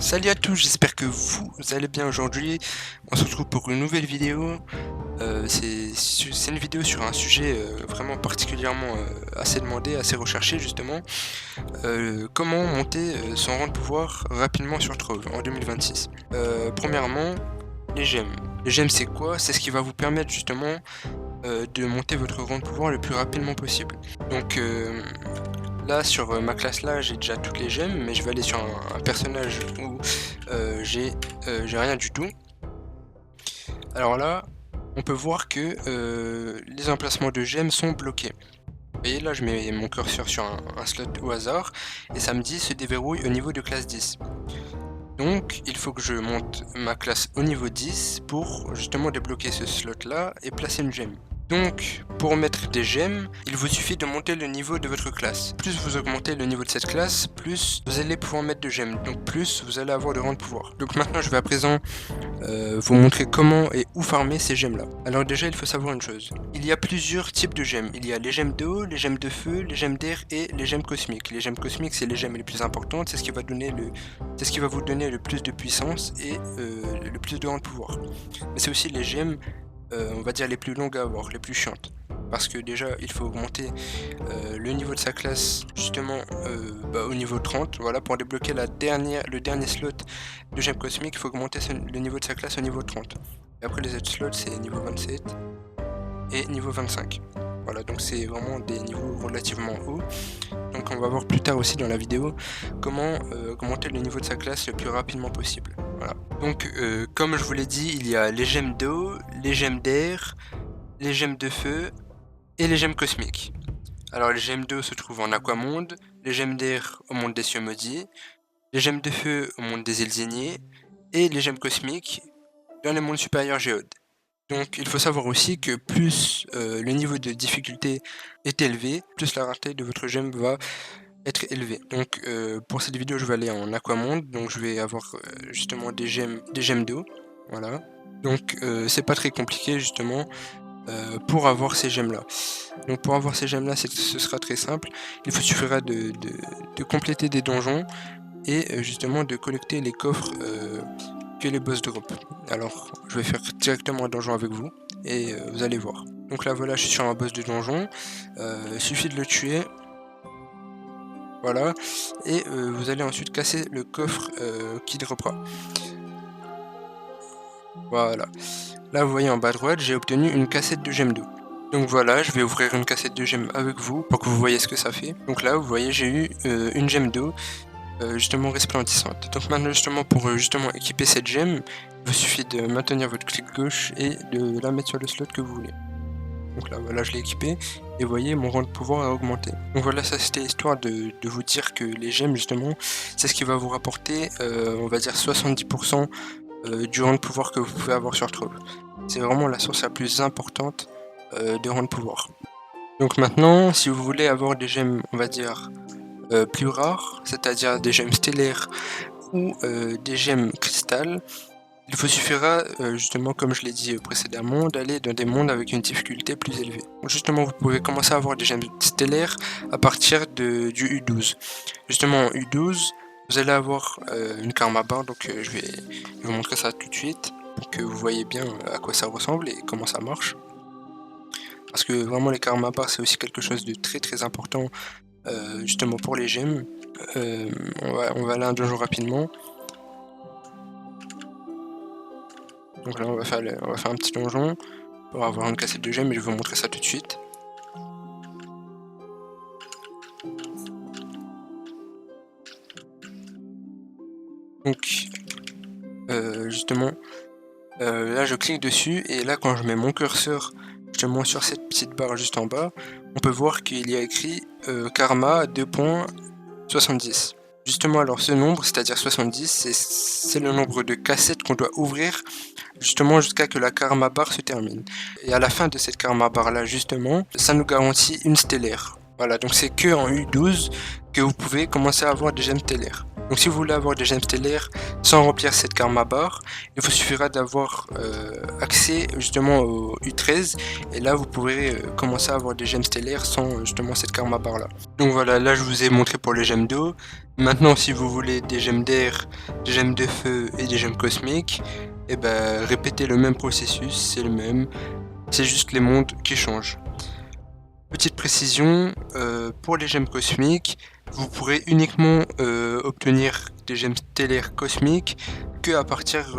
Salut à tous, j'espère que vous allez bien aujourd'hui. On se retrouve pour une nouvelle vidéo. C'est une vidéo sur un sujet vraiment particulièrement assez demandé, assez recherché justement. Comment monter son rang de pouvoir rapidement sur Trove en 2026. Premièrement, les gemmes. Les gemmes c'est quoi? C'est ce qui va vous permettre justement de monter votre rang de pouvoir le plus rapidement possible. Donc là sur ma classe là j'ai déjà toutes les gemmes, mais je vais aller sur un personnage où j'ai rien du tout. Alors là on peut voir que les emplacements de gemmes sont bloqués. Vous voyez là je mets mon curseur sur un slot au hasard et ça me dit se déverrouille au niveau de classe 10. Donc il faut que je monte ma classe au niveau 10 pour justement débloquer ce slot là et placer une gemme. Donc pour mettre des gemmes, il vous suffit de monter le niveau de votre classe. Plus vous augmentez le niveau de cette classe, plus vous allez pouvoir mettre de gemmes. Donc plus vous allez avoir de rangs de pouvoir. Donc maintenant je vais à présent vous montrer comment et où farmer ces gemmes là. Alors déjà il faut savoir une chose. Il y a plusieurs types de gemmes. Il y a les gemmes d'eau, les gemmes de feu, les gemmes d'air et les gemmes cosmiques. Les gemmes cosmiques c'est les gemmes les plus importantes, c'est ce qui va vous donner le plus de puissance et le plus de rangs de pouvoir. Mais c'est aussi les gemmes on va dire les plus longues à avoir, les plus chiantes. Parce que déjà il faut augmenter le niveau de sa classe justement au niveau 30, voilà, pour débloquer le dernier slot de gemme cosmique, il faut augmenter le niveau de sa classe au niveau 30. Et après les autres slots c'est niveau 27 et niveau 25. Voilà, donc c'est vraiment des niveaux relativement hauts. Donc on va voir plus tard aussi dans la vidéo comment augmenter le niveau de sa classe le plus rapidement possible. Voilà. Donc comme je vous l'ai dit, il y a les gemmes d'eau, les gemmes d'air, les gemmes de feu et les gemmes cosmiques. Alors les gemmes d'eau se trouvent en Aquamonde, les gemmes d'air au monde des cieux maudits, les gemmes de feu au monde des îles Aignées et les gemmes cosmiques dans les mondes supérieurs géodes. Donc il faut savoir aussi que plus le niveau de difficulté est élevé, plus la rareté de votre gemme va être élevée. Donc pour cette vidéo je vais aller en Aquamonde, donc je vais avoir justement des gemmes d'eau, voilà. Donc c'est pas très compliqué justement pour avoir ces gemmes là. Donc pour avoir ces gemmes là ce sera très simple, il vous suffira de compléter des donjons et justement de collecter les coffres que les boss drop. Alors je vais faire directement un donjon avec vous et vous allez voir. Donc là voilà, je suis sur un boss de donjon, il suffit de le tuer, voilà, et vous allez ensuite casser le coffre qui dropera. Voilà, là vous voyez en bas à droite j'ai obtenu une cassette de gemmes d'eau. Donc voilà, je vais ouvrir une cassette de gemmes avec vous pour que vous voyez ce que ça fait. Donc là vous voyez j'ai eu une gemme d'eau justement resplendissante. Donc maintenant justement pour justement équiper cette gemme, il vous suffit de maintenir votre clic gauche et de la mettre sur le slot que vous voulez. Donc là voilà, je l'ai équipé et vous voyez mon rang de pouvoir a augmenté. Donc voilà, ça c'était histoire de vous dire que les gemmes justement c'est ce qui va vous rapporter on va dire 70% du rang de pouvoir que vous pouvez avoir sur Trove. C'est vraiment la source la plus importante de rang de pouvoir. Donc maintenant si vous voulez avoir des gemmes on va dire plus rares, c'est-à-dire des gemmes stellaires ou des gemmes cristal, il vous suffira justement comme je l'ai dit précédemment d'aller dans des mondes avec une difficulté plus élevée. Donc justement vous pouvez commencer à avoir des gemmes stellaires à partir du U12. Justement en U12 vous allez avoir une karma bar, donc je vais vous montrer ça tout de suite pour que vous voyez bien à quoi ça ressemble et comment ça marche. Parce que vraiment les karma bars c'est aussi quelque chose de très très important justement pour les gemmes. On va aller à un donjon rapidement. Donc là on va faire un petit donjon pour avoir une cassette de gemmes et je vais vous montrer ça tout de suite. Donc justement là je clique dessus et là quand je mets mon curseur justement sur cette petite barre juste en bas, on peut voir qu'il y a écrit karma 2.70. Justement alors ce nombre, c'est-à-dire 70, c'est le nombre de cassettes qu'on doit ouvrir justement jusqu'à que la karma bar se termine. Et à la fin de cette karma bar là justement, ça nous garantit une stellaire. Voilà, donc c'est que en U12 que vous pouvez commencer à avoir des gemmes stellaires. Donc si vous voulez avoir des gemmes stellaires sans remplir cette karma bar, il vous suffira d'avoir accès justement au U13 et là vous pourrez commencer à avoir des gemmes stellaires sans justement cette karma bar là. Donc voilà, là je vous ai montré pour les gemmes d'eau. Maintenant si vous voulez des gemmes d'air, des gemmes de feu et des gemmes cosmiques, et ben répétez le même processus, c'est le même, c'est juste les mondes qui changent. Petite précision, pour les gemmes cosmiques, vous pourrez uniquement obtenir des gemmes stellaires cosmiques que à partir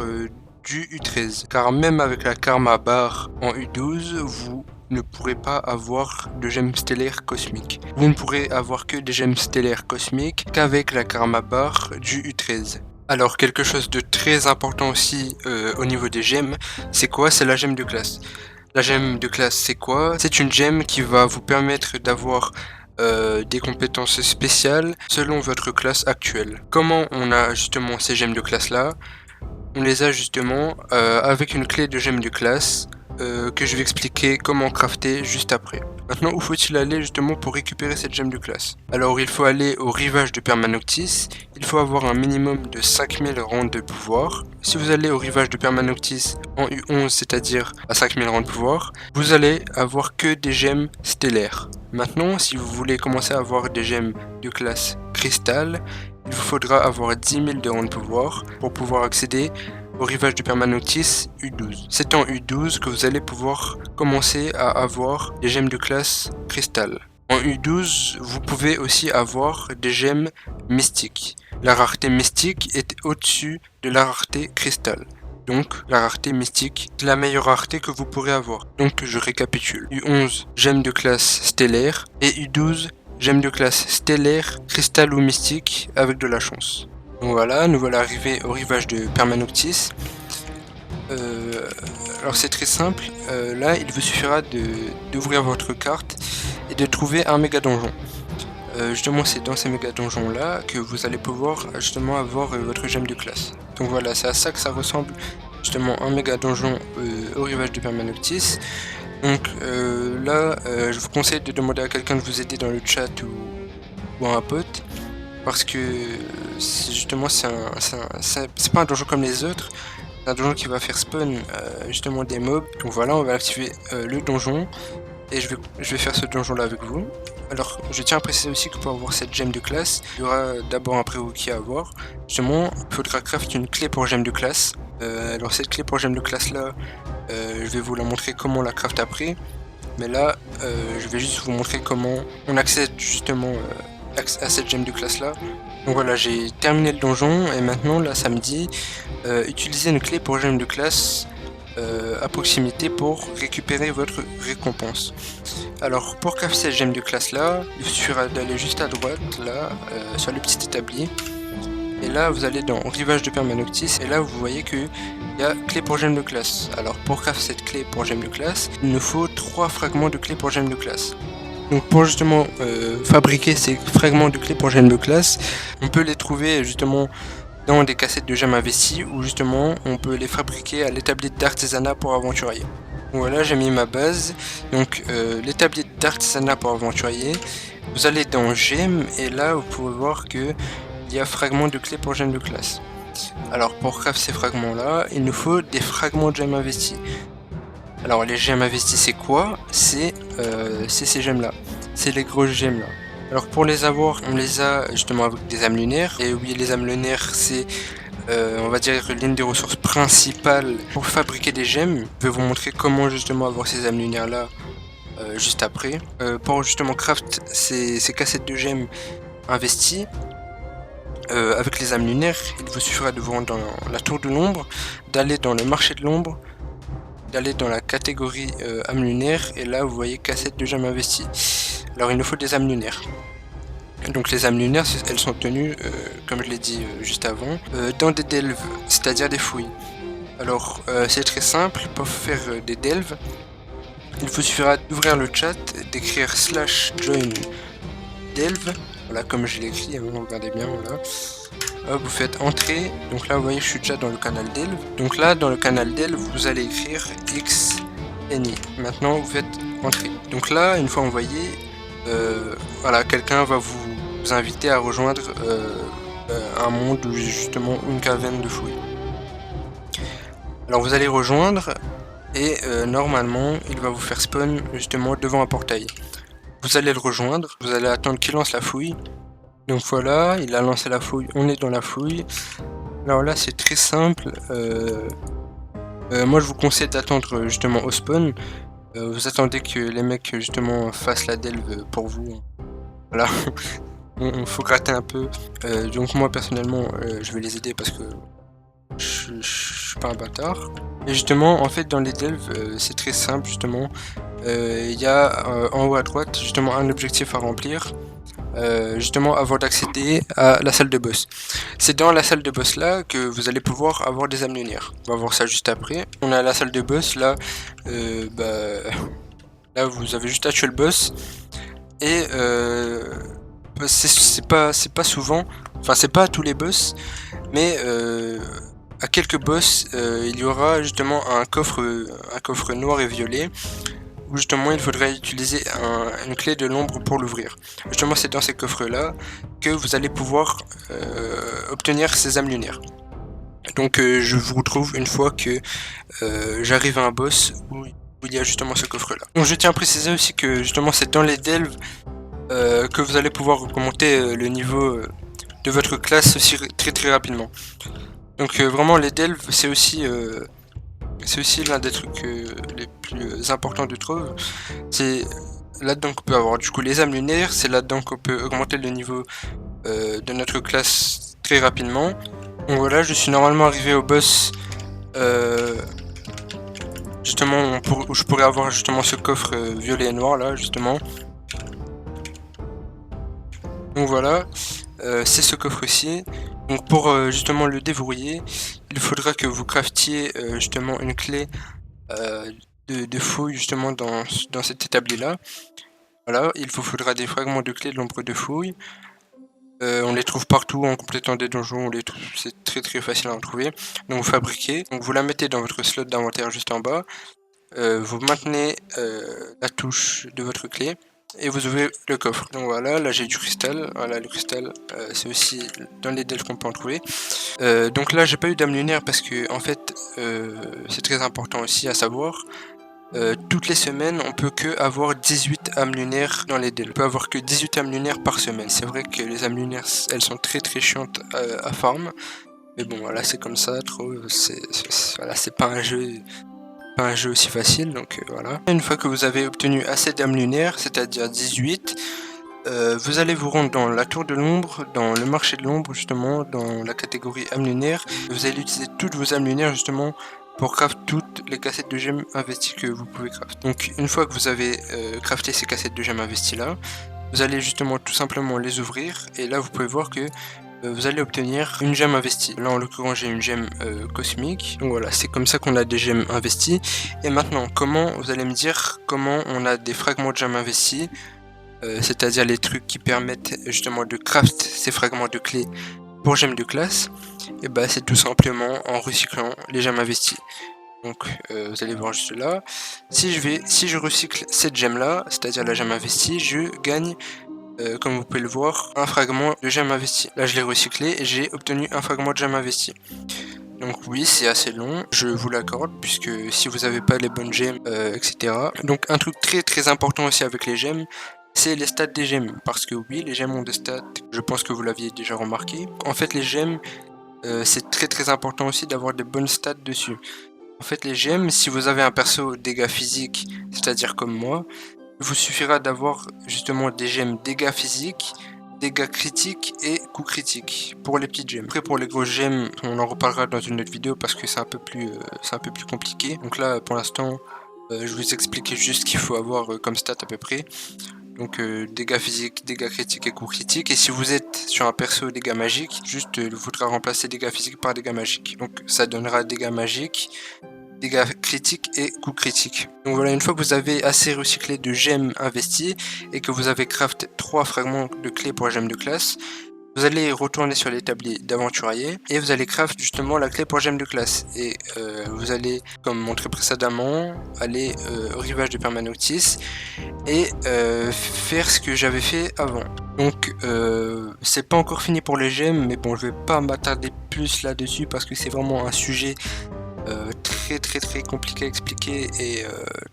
du U13. Car même avec la karma bar en U12, vous ne pourrez pas avoir de gemmes stellaires cosmiques. Vous ne pourrez avoir que des gemmes stellaires cosmiques qu'avec la karma bar du U13. Alors quelque chose de très important aussi au niveau des gemmes, c'est quoi? C'est la gemme de classe. La gemme de classe, c'est quoi? C'est une gemme qui va vous permettre d'avoir des compétences spéciales selon votre classe actuelle. Comment on a justement ces gemmes de classe là? On les a justement avec une clé de gemme de classe que je vais expliquer comment crafter juste après. Maintenant, où faut-il aller justement pour récupérer cette gemme de classe? Alors, il faut aller au rivage de Permanoctis. Il faut avoir un minimum de 5000 rangs de pouvoir. Si vous allez au rivage de Permanoctis en U11, c'est-à-dire à 5000 rangs de pouvoir, vous allez avoir que des gemmes stellaires. Maintenant, si vous voulez commencer à avoir des gemmes de classe cristal, il vous faudra avoir 10 000 de rangs de pouvoir pour pouvoir accéder au rivage du Permanoctis U12. C'est en U12 que vous allez pouvoir commencer à avoir des gemmes de classe cristal. En U12, vous pouvez aussi avoir des gemmes mystiques. La rareté mystique est au-dessus de la rareté cristal. Donc la rareté mystique est la meilleure rareté que vous pourrez avoir. Donc je récapitule. U11, gemmes de classe stellaire et U12, gemmes de classe stellaire, cristal ou mystique avec de la chance. Donc voilà, nous voilà arrivés au rivage de Permanoctis. Alors c'est très simple, là il vous suffira d'ouvrir votre carte et de trouver un méga donjon. Justement c'est dans ces méga donjons là que vous allez pouvoir justement avoir votre gemme de classe. Donc voilà, c'est à ça que ça ressemble justement un méga donjon au rivage de Permanoctis. Donc là je vous conseille de demander à quelqu'un de vous aider dans le chat ou à un pote. Parce que justement c'est pas un donjon comme les autres, c'est un donjon qui va faire spawn justement des mobs. Donc voilà, on va activer le donjon et je vais faire ce donjon là avec vous. Alors je tiens à préciser aussi que pour avoir cette gemme de classe, il y aura d'abord un prérequis à avoir. Justement, il faudra craft une clé pour gemme de classe. Alors cette clé pour gemme de classe là, je vais vous la montrer comment on la craft après. Mais là, je vais juste vous montrer comment on accède justement à cette gemme de classe là. Donc voilà, j'ai terminé le donjon et maintenant là ça me dit utilisez une clé pour gemme de classe à proximité pour récupérer votre récompense. Alors pour crafter cette gemme de classe là, il suffira d'aller juste à droite là sur le petit établi et là vous allez dans rivage de Permanoctis et là vous voyez que il y a clé pour gemme de classe. Alors pour crafter cette clé pour gemme de classe, il nous faut 3 fragments de clé pour gemme de classe. Donc pour justement fabriquer ces fragments de clés pour gemme de classe, on peut les trouver justement dans des cassettes de gemmes investies ou justement on peut les fabriquer à l'établi d'artisanat pour aventurier. Donc voilà, j'ai mis ma base. Donc l'établi d'artisanat pour aventurier, vous allez dans gemmes et là vous pouvez voir que il y a fragments de clés pour gemme de classe. Alors pour craft ces fragments là, il nous faut des fragments de gemmes investies. Alors les gemmes investies c'est quoi? C'est ces gemmes là, c'est les grosses gemmes là. Alors pour les avoir, on les a justement avec des âmes lunaires. Et oui, les âmes lunaires c'est on va dire l'une des ressources principales pour fabriquer des gemmes. Je vais vous montrer comment justement avoir ces âmes lunaires là juste après. Pour justement craft ces cassettes de gemmes investies avec les âmes lunaires, il vous suffira de vous rendre dans la tour de l'ombre, d'aller dans le marché de l'ombre, d'aller dans la catégorie âme lunaire et là vous voyez cassette de gemmes investies. Alors il nous faut des âmes lunaires. Donc les âmes lunaires elles sont tenues comme je l'ai dit juste avant dans des delves, c'est-à-dire des fouilles. Alors c'est très simple, pour faire des delves il vous suffira d'ouvrir le chat, d'écrire /join delve, voilà comme je l'ai écrit, regardez bien, voilà. Hop, vous faites entrer, donc là vous voyez je suis déjà dans le canal delve. Donc là dans le canal delve vous allez écrire XNI. Maintenant vous faites entrer. Donc là une fois envoyé, voilà quelqu'un va vous inviter à rejoindre un monde où j'ai justement une caverne de fouilles. Alors vous allez rejoindre et normalement il va vous faire spawn justement devant un portail. Vous allez le rejoindre, vous allez attendre qu'il lance la fouille. Donc voilà, il a lancé la fouille, on est dans la fouille. Alors là c'est très simple, moi je vous conseille d'attendre justement au spawn. Vous attendez que les mecs justement fassent la delve pour vous. Voilà, il faut gratter un peu. Donc moi personnellement je vais les aider parce que je suis pas un bâtard. Et justement en fait dans les delves c'est très simple justement. Il y a en haut à droite justement un objectif à remplir. Justement avant d'accéder à la salle de boss. C'est dans la salle de boss là que vous allez pouvoir avoir des âmes lunaires. On va voir ça juste après. On a la salle de boss là, là vous avez juste à tuer le boss et c'est pas souvent, enfin c'est pas à tous les boss, mais à quelques boss il y aura justement un coffre noir et violet. Où justement il faudrait utiliser une clé de l'ombre pour l'ouvrir. Justement c'est dans ces coffres là que vous allez pouvoir obtenir ces âmes lunaires. Donc je vous retrouve une fois que j'arrive à un boss où il y a justement ce coffre là. Donc je tiens à préciser aussi que justement c'est dans les delves que vous allez pouvoir augmenter le niveau de votre classe aussi très rapidement. Donc vraiment les delves c'est aussi l'un des trucs les plus importants de Trove. C'est là-dedans qu'on peut avoir du coup les âmes lunaires, c'est là-dedans qu'on peut augmenter le niveau de notre classe très rapidement. Donc voilà, je suis normalement arrivé au boss justement où je pourrais avoir justement ce coffre violet et noir là justement. Donc voilà, c'est ce coffre-ci. Donc pour justement le déverrouiller, il faudra que vous craftiez justement une clé de fouille justement dans cet établi là. Voilà, il vous faudra des fragments de clés de l'ombre de fouille. On les trouve partout en complétant des donjons, c'est très facile à en trouver. Donc vous fabriquez, donc vous la mettez dans votre slot d'inventaire juste en bas. Vous maintenez la touche de votre clé. Et vous ouvrez le coffre. Donc voilà, là j'ai du cristal. Voilà, le cristal, c'est aussi dans les delves qu'on peut en trouver. Donc là, j'ai pas eu d'âme lunaire parce que, en fait, c'est très important aussi à savoir. Toutes les semaines, on peut que avoir 18 âmes lunaires dans les delves. On peut avoir que 18 âmes lunaires par semaine. C'est vrai que les âmes lunaires, elles sont très chiantes à farm. Mais bon, voilà, c'est comme ça, trop. Voilà, c'est pas un jeu aussi facile, donc voilà. Une fois que vous avez obtenu assez d'âmes lunaires, c'est-à-dire 18, vous allez vous rendre dans la tour de l'ombre, dans le marché de l'ombre justement, dans la catégorie âmes lunaires. Vous allez utiliser toutes vos âmes lunaires justement pour craft toutes les cassettes de gemmes investies que vous pouvez craft. Donc une fois que vous avez crafté ces cassettes de gemmes investies là, vous allez justement tout simplement les ouvrir et là vous pouvez voir que vous allez obtenir une gemme investie. Là en l'occurrence j'ai une gemme cosmique. Donc voilà, c'est comme ça qu'on a des gemmes investies. Et maintenant, vous allez me dire comment on a des fragments de gemmes investies, c'est-à-dire les trucs qui permettent justement de craft ces fragments de clés pour gemmes de classe. Et bah c'est tout simplement en recyclant les gemmes investies. Donc vous allez voir juste là. Si je recycle cette gemme là, c'est-à-dire la gemme investie, je gagne comme vous pouvez le voir, un fragment de gemme investie. Là je l'ai recyclé et j'ai obtenu un fragment de gemme investie. Donc oui, c'est assez long, je vous l'accorde, puisque si vous n'avez pas les bonnes gemmes, etc. Donc un truc très important aussi avec les gemmes, c'est les stats des gemmes. Parce que oui, les gemmes ont des stats, je pense que vous l'aviez déjà remarqué. En fait les gemmes, c'est très important aussi d'avoir des bonnes stats dessus. En fait les gemmes, si vous avez un perso dégâts physiques, c'est-à-dire comme moi, il vous suffira d'avoir justement des gemmes dégâts physiques, dégâts critiques et coups critiques pour les petites gemmes. Après pour les grosses gemmes, on en reparlera dans une autre vidéo parce que c'est un peu plus compliqué. Donc là pour l'instant, je vous explique juste ce qu'il faut avoir comme stat à peu près. Donc dégâts physiques, dégâts critiques et coups critiques. Et si vous êtes sur un perso dégâts magiques, juste il faudra remplacer dégâts physiques par dégâts magiques. Donc ça donnera dégâts magiques, dégâts critiques et coups critiques. Donc voilà, une fois que vous avez assez recyclé de gemmes investies et que vous avez craft 3 fragments de clés pour la gemme de classe, vous allez retourner sur l'établi d'aventurier et vous allez craft justement la clé pour gemme de classe. Et vous allez, comme montré précédemment, aller au rivage de Permanoctis et faire ce que j'avais fait avant. Donc c'est pas encore fini pour les gemmes, mais bon, je vais pas m'attarder plus là-dessus parce que c'est vraiment un sujet très compliqué à expliquer et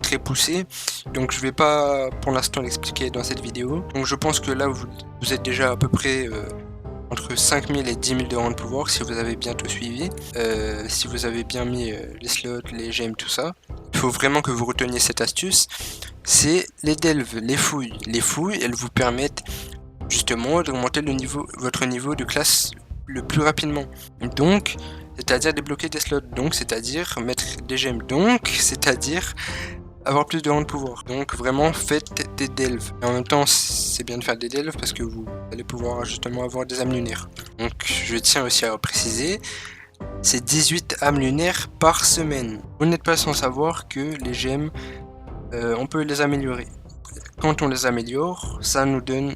très poussé, donc je vais pas pour l'instant l'expliquer dans cette vidéo. Donc je pense que là vous êtes déjà à peu près entre 5000 et 10 000 de rang de pouvoir si vous avez bien tout suivi, si vous avez bien mis les slots, les gemmes, tout ça. Il faut vraiment que vous reteniez cette astuce, c'est les delves, les fouilles. Les fouilles, elles vous permettent justement d'augmenter votre niveau de classe le plus rapidement. Donc c'est-à-dire débloquer des slots, donc c'est-à-dire mettre des gemmes, donc c'est-à-dire avoir plus de rang de pouvoir. Donc vraiment faites des delves. Et en même temps c'est bien de faire des delves parce que vous allez pouvoir justement avoir des âmes lunaires. Donc je tiens aussi à préciser, c'est 18 âmes lunaires par semaine. Vous n'êtes pas sans savoir que les gemmes, on peut les améliorer. Quand on les améliore, ça nous donne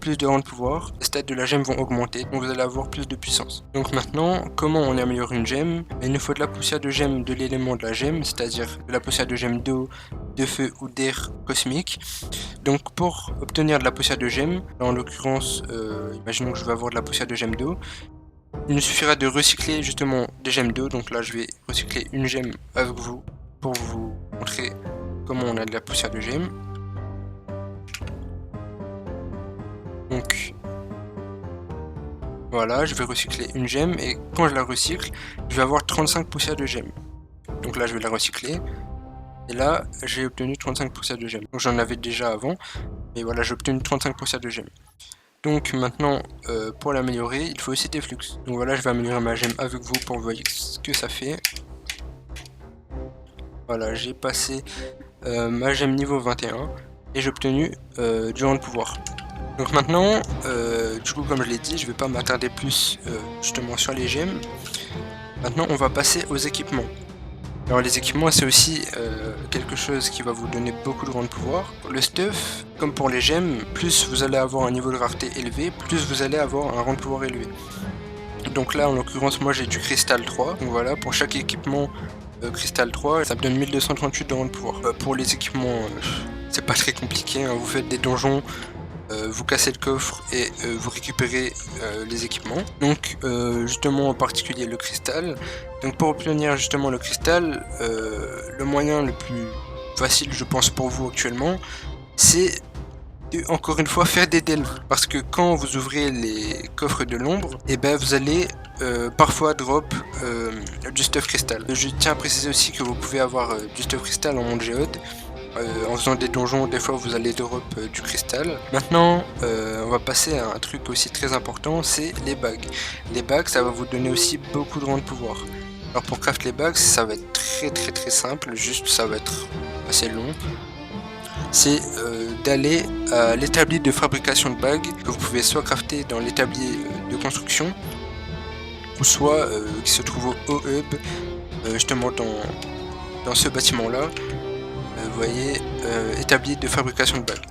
plus de rang de pouvoir, les stats de la gemme vont augmenter, donc vous allez avoir plus de puissance. Donc maintenant, comment on améliore une gemme? Il nous faut de la poussière de gemme de l'élément de la gemme, c'est-à-dire de la poussière de gemme d'eau, de feu ou d'air cosmique. Donc pour obtenir de la poussière de gemme, en l'occurrence, imaginons que je vais avoir de la poussière de gemme d'eau, il nous suffira de recycler justement des gemmes d'eau. Donc là je vais recycler une gemme avec vous pour vous montrer comment on a de la poussière de gemme. Donc voilà, je vais recycler une gemme et quand je la recycle, je vais avoir 35 poussières de gemme. Donc là je vais la recycler et là j'ai obtenu 35 poussières de gemme. Donc j'en avais déjà avant, mais voilà, j'ai obtenu 35 poussières de gemme. Donc maintenant pour l'améliorer, il faut aussi des flux. Donc voilà, je vais améliorer ma gemme avec vous pour voir ce que ça fait. Voilà, j'ai passé ma gemme niveau 21 et j'ai obtenu du rang de pouvoir. Donc maintenant, du coup comme je l'ai dit, je vais pas m'attarder plus justement sur les gemmes. Maintenant on va passer aux équipements. Alors les équipements c'est aussi quelque chose qui va vous donner beaucoup de rang de pouvoir. Le stuff, comme pour les gemmes, plus vous allez avoir un niveau de rareté élevé, plus vous allez avoir un rang de pouvoir élevé. Donc là en l'occurrence moi j'ai du cristal 3, donc voilà, pour chaque équipement cristal 3, ça me donne 1238 de rang de pouvoir. Pour les équipements, c'est pas très compliqué, hein. Vous faites des donjons, vous cassez le coffre et vous récupérez les équipements. Donc justement en particulier le cristal. Donc pour obtenir justement le cristal, le moyen le plus facile je pense pour vous actuellement, c'est de, encore une fois, faire des delves. Parce que quand vous ouvrez les coffres de l'ombre, et ben vous allez parfois drop du stuff cristal. Je tiens à préciser aussi que vous pouvez avoir du stuff cristal en monde géode. En faisant des donjons, des fois vous allez drop du cristal. Maintenant, on va passer à un truc aussi très important, c'est les bagues. Les bagues, ça va vous donner aussi beaucoup de rang de pouvoir. Alors pour craft les bagues, ça va être très simple, juste ça va être assez long. C'est d'aller à l'établi de fabrication de bagues, que vous pouvez soit crafter dans l'établi de construction, ou soit qui se trouve au hub, justement dans ce bâtiment là. Vous voyez, établi de fabrication de bagues.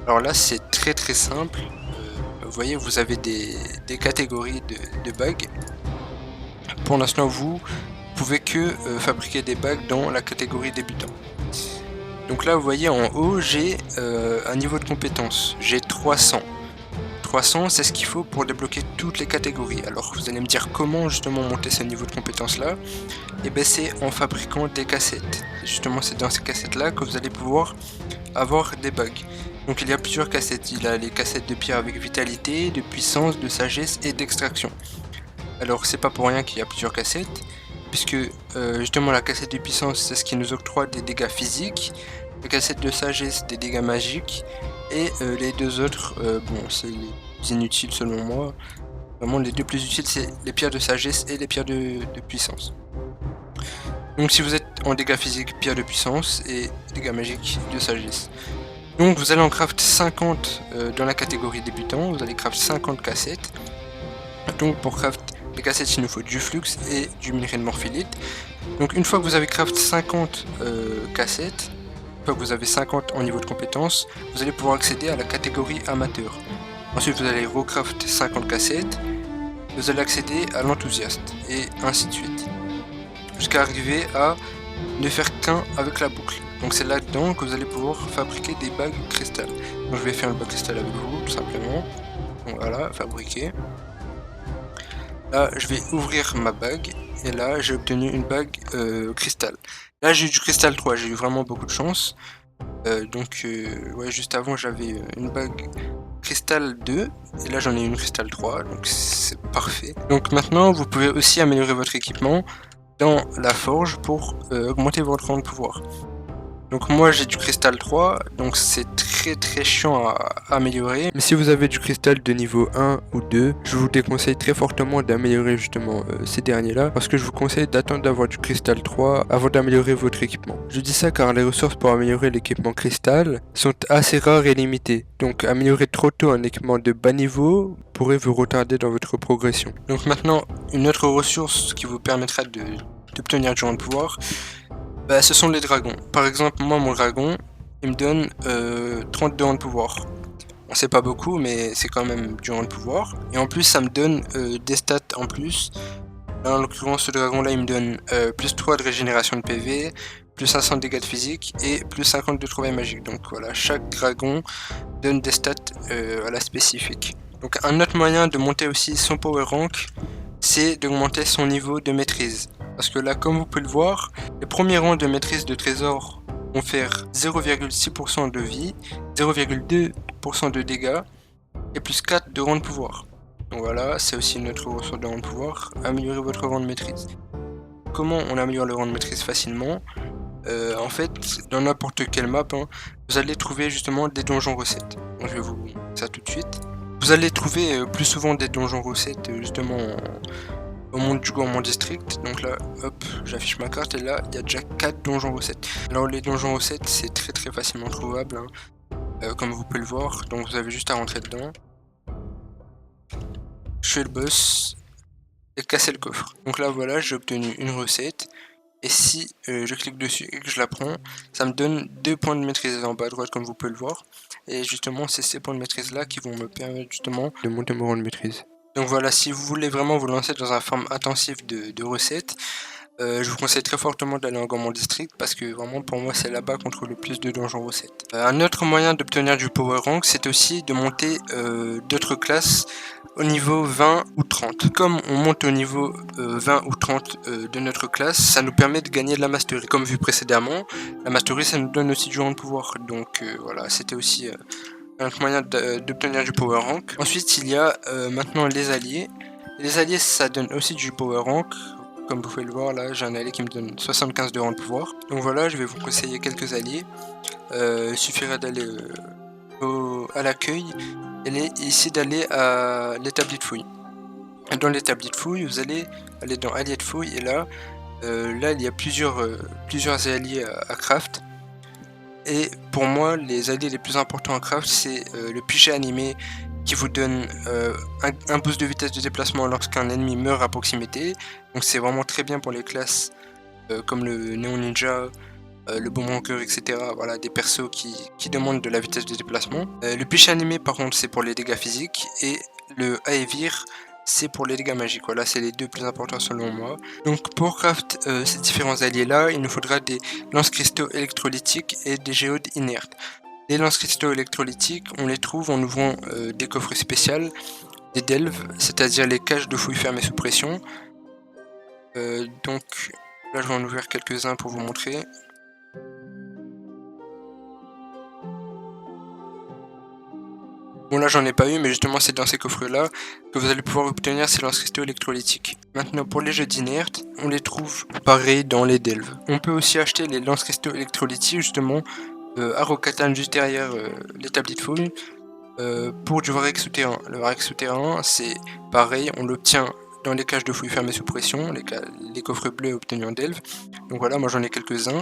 Alors là c'est très simple, vous voyez vous avez des catégories de bagues. Pour l'instant vous pouvez que fabriquer des bagues dans la catégorie débutant. Donc là vous voyez en haut j'ai un niveau de compétence, j'ai 300. 300 c'est ce qu'il faut pour débloquer toutes les catégories. Alors vous allez me dire comment justement monter ce niveau de compétence là. Et bien c'est en fabriquant des cassettes. Justement c'est dans ces cassettes là que vous allez pouvoir avoir des bagues. Donc il y a plusieurs cassettes, il y a les cassettes de pierre avec vitalité, de puissance, de sagesse et d'extraction. Alors c'est pas pour rien qu'il y a plusieurs cassettes, puisque justement la cassette de puissance c'est ce qui nous octroie des dégâts physiques, la cassette de sagesse des dégâts magiques, et les deux autres, bon c'est les inutiles selon moi. Vraiment les deux plus utiles c'est les pierres de sagesse et les pierres de puissance. Donc si vous êtes en dégâts physiques, pierre de puissance, et dégâts magiques de sagesse. Donc vous allez en craft 50 dans la catégorie débutant, vous allez craft 50 cassettes. Donc pour craft les cassettes il nous faut du flux et du minerai de morphélite. Donc une fois que vous avez craft 50 cassettes, une fois que vous avez 50 en niveau de compétence, vous allez pouvoir accéder à la catégorie amateur. Ensuite, vous allez recraft 50 cassettes. Vous allez accéder à l'enthousiaste et ainsi de suite, jusqu'à arriver à ne faire qu'un avec la boucle. Donc c'est là-dedans que vous allez pouvoir fabriquer des bagues cristal. Donc je vais faire une bague cristal avec vous, tout simplement. Donc voilà, fabriquer. Là, je vais ouvrir ma bague et là, j'ai obtenu une bague cristal. Là, j'ai eu du cristal 3, j'ai eu vraiment beaucoup de chance. Ouais, juste avant, j'avais une bague cristal 2 et là, j'en ai une cristal 3, donc c'est parfait. Donc maintenant, vous pouvez aussi améliorer votre équipement dans la forge pour augmenter votre rang de pouvoir. Donc moi j'ai du cristal 3, donc c'est très chiant à améliorer. Mais si vous avez du cristal de niveau 1 ou 2, je vous déconseille très fortement d'améliorer justement ces derniers là, parce que je vous conseille d'attendre d'avoir du cristal 3 avant d'améliorer votre équipement. Je dis ça car les ressources pour améliorer l'équipement cristal sont assez rares et limitées, donc améliorer trop tôt un équipement de bas niveau pourrait vous retarder dans votre progression. Donc maintenant, une autre ressource qui vous permettra d'obtenir du rang de pouvoir, bah, ce sont les dragons. Par exemple, moi, mon dragon, il me donne 32 rangs de pouvoir. Bon, c'est pas beaucoup, mais c'est quand même du rang de pouvoir. Et en plus, ça me donne des stats en plus. Là, en l'occurrence, ce dragon-là, il me donne plus 3 de régénération de PV, plus 500 de dégâts de physique et plus 50 de trouvailles magiques. Donc voilà, chaque dragon donne des stats à la spécifique. Donc un autre moyen de monter aussi son power rank, c'est d'augmenter son niveau de maîtrise. Parce que là, comme vous pouvez le voir, les premiers rangs de maîtrise de trésor vont faire 0,6% de vie, 0,2% de dégâts et plus 4 de rang de pouvoir. Donc voilà, c'est aussi une autre ressource de rang de pouvoir, améliorer votre rang de maîtrise. Comment on améliore le rang de maîtrise facilement? En fait, dans n'importe quelle map, vous allez trouver justement des donjons recettes. Donc je vais vous montrer ça tout de suite. Vous allez trouver plus souvent des donjons recettes justement au monde du gourmand district. Donc là, hop, j'affiche ma carte et là, il y a déjà 4 donjons recettes. Alors les donjons recettes, c'est très facilement trouvable, comme vous pouvez le voir. Donc vous avez juste à rentrer dedans, tuer le boss et casser le coffre. Donc là, voilà, j'ai obtenu une recette. Et si je clique dessus et que je la prends, ça me donne 2 points de maîtrise en bas à droite, comme vous pouvez le voir. Et justement, c'est ces points de maîtrise là qui vont me permettre justement de monter mon rang de maîtrise. Donc voilà, si vous voulez vraiment vous lancer dans un forme intensive de recettes, je vous conseille très fortement d'aller en gourmand district parce que vraiment pour moi c'est là-bas qu'on trouve le plus de donjons recettes. Un autre moyen d'obtenir du power rank, c'est aussi de monter d'autres classes au niveau 20 ou 30. Comme on monte au niveau 20 ou 30 de notre classe, ça nous permet de gagner de la mastery. Comme vu précédemment, la mastery ça nous donne aussi du rang de pouvoir. Donc voilà, c'était aussi un autre moyen d'obtenir du power rank. Ensuite il y a maintenant les alliés. Les alliés ça donne aussi du power rank. Comme vous pouvez le voir là, j'ai un allié qui me donne 75 de rang de pouvoir. Donc voilà, je vais vous conseiller quelques alliés. Il suffirait d'aller à l'accueil et ici d'aller à l'établi de fouille. Dans l'établi de fouille, vous allez aller dans alliés de fouille et là, il y a plusieurs alliés à craft. Et pour moi, les alliés les plus importants à craft, c'est le pichet animé qui vous donne un boost de vitesse de déplacement lorsqu'un ennemi meurt à proximité. Donc c'est vraiment très bien pour les classes comme le Néon Ninja, le Boomerang, etc. Voilà, des persos qui demandent de la vitesse de déplacement. Le pichet animé par contre c'est pour les dégâts physiques et le Aevir c'est pour les dégâts magiques. Voilà, c'est les deux plus importants selon moi. Donc pour craft ces différents alliés là, il nous faudra des lance-cristaux électrolytiques et des géodes inertes. Les lance-cristaux électrolytiques, on les trouve en ouvrant des coffres spéciaux, des delves, c'est-à-dire les caches de fouilles fermées sous pression. Donc là je vais en ouvrir quelques-uns pour vous montrer. Bon là j'en ai pas eu, mais justement c'est dans ces coffres là que vous allez pouvoir obtenir ces lance-cristaux électrolytiques. Maintenant pour les jeux d'inertes, on les trouve pareil dans les delves. On peut aussi acheter les lance-cristaux électrolytiques justement à Rokatan juste derrière l'établi de fouille pour du Varix souterrain. Le Varix souterrain c'est pareil, on l'obtient dans les caches de fouilles fermées sous pression, les coffres bleus obtenus en delve. Donc voilà, moi j'en ai quelques-uns,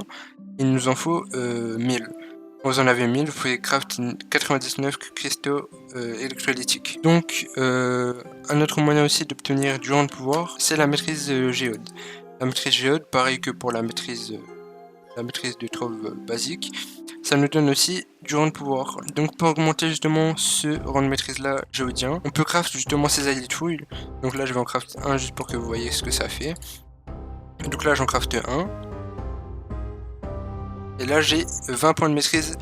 il nous en faut 1000. Quand vous en avez 1000, vous pouvez craft 99 cristaux électrolytiques. Donc un autre moyen aussi d'obtenir du rang de pouvoir, c'est la maîtrise géode. La maîtrise géode, pareil que pour la maîtrise de trove basique, ça nous donne aussi du rang de pouvoir. Donc pour augmenter justement ce rang de maîtrise là géodien, on peut craft justement ces alliés de fouille. Donc là je vais en craft un juste pour que vous voyez ce que ça fait. Donc là j'en craft un. Et là j'ai 20 points de maîtrise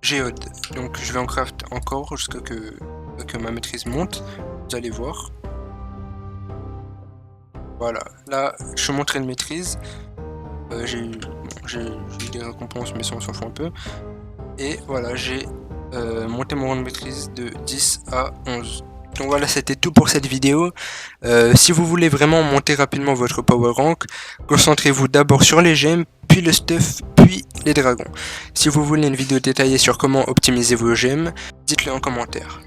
géode. Donc je vais en craft encore jusqu'à que ma maîtrise monte. Vous allez voir. Voilà, là je suis montré de maîtrise. J'ai eu des récompenses mais ça on s'en fout un peu. Et voilà, j'ai monté mon rang de maîtrise de 10 à 11. Donc voilà, c'était tout pour cette vidéo. Si vous voulez vraiment monter rapidement votre power rank, concentrez-vous d'abord sur les gemmes, puis le stuff, puis les dragons. Si vous voulez une vidéo détaillée sur comment optimiser vos gemmes, dites-le en commentaire.